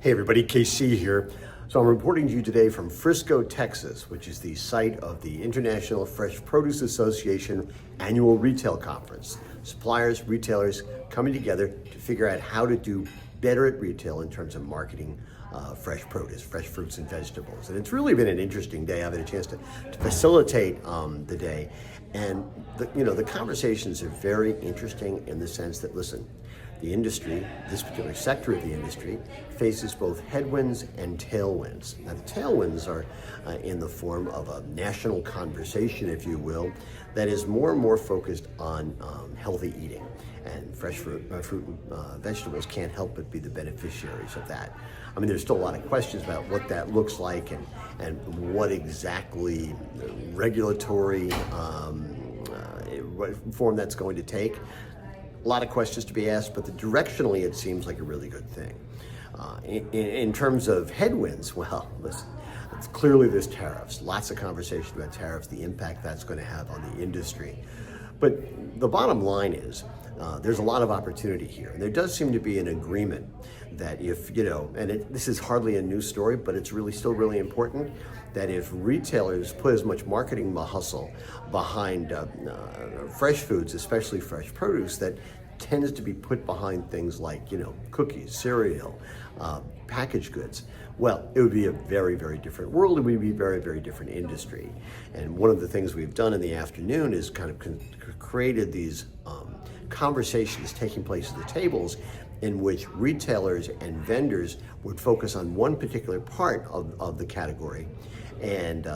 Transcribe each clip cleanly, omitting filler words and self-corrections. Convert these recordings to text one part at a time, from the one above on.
Hey everybody, KC here. So I'm reporting to you today from Frisco, Texas, which is the site of the International Fresh Produce Association annual retail conference. Suppliers, retailers coming together to figure out how to do better at retail in terms of marketing fresh produce, fresh fruits and vegetables. And it's really been an interesting day. I've had a chance to facilitate the day. And the conversations are very interesting in the sense that, listen, the industry, this particular sector of the industry, faces both headwinds and tailwinds. Now, the tailwinds are in the form of a national conversation, if you will, that is more and more focused on healthy eating. And fresh fruit and vegetables can't help but be the beneficiaries of that. I mean, there's still a lot of questions about what that looks like and what exactly regulatory form that's going to take. A lot of questions to be asked, but directionally it seems like a really good thing. In terms of headwinds, well, listen, clearly there's tariffs. Lots of conversation about tariffs, the impact that's going to have on the industry. But the bottom line is there's a lot of opportunity here. And there does seem to be an agreement that if, this is hardly a news story, but it's really still really important, that if retailers put as much marketing hustle behind fresh foods, especially fresh produce, that tends to be put behind things like, cookies, cereal, packaged goods, well, it would be a very, very different world. It would be a very, very different industry. And one of the things we've done in the afternoon is kind of created these conversations taking place at the tables in which retailers and vendors would focus on one particular part of the category and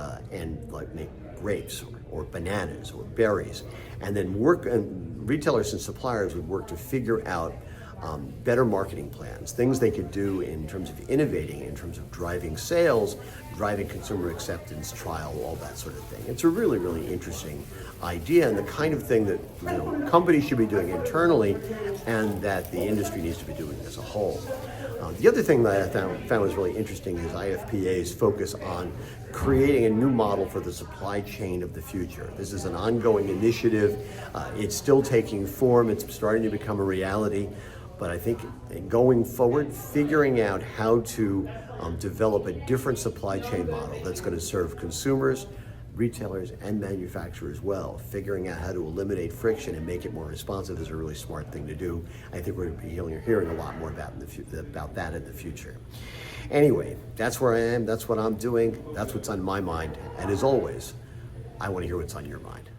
like make grapes or bananas or berries, and then retailers and suppliers would work to figure out better marketing plans, things they could do in terms of innovating, in terms of driving sales, driving consumer acceptance, trial, all that sort of thing. It's a really, really interesting idea and the kind of thing that companies should be doing internally and that the industry needs to be doing as a whole. The other thing that I found was really interesting is IFPA's focus on creating a new model for the supply chain of the future. This is an ongoing initiative. It's still taking form. It's starting to become a reality. But I think going forward, figuring out how to develop a different supply chain model that's going to serve consumers, retailers, and manufacturers well, figuring out how to eliminate friction and make it more responsive is a really smart thing to do. I think we're going to be hearing a lot more about that in the future. Anyway, that's where I am. That's what I'm doing. That's what's on my mind. And as always, I want to hear what's on your mind.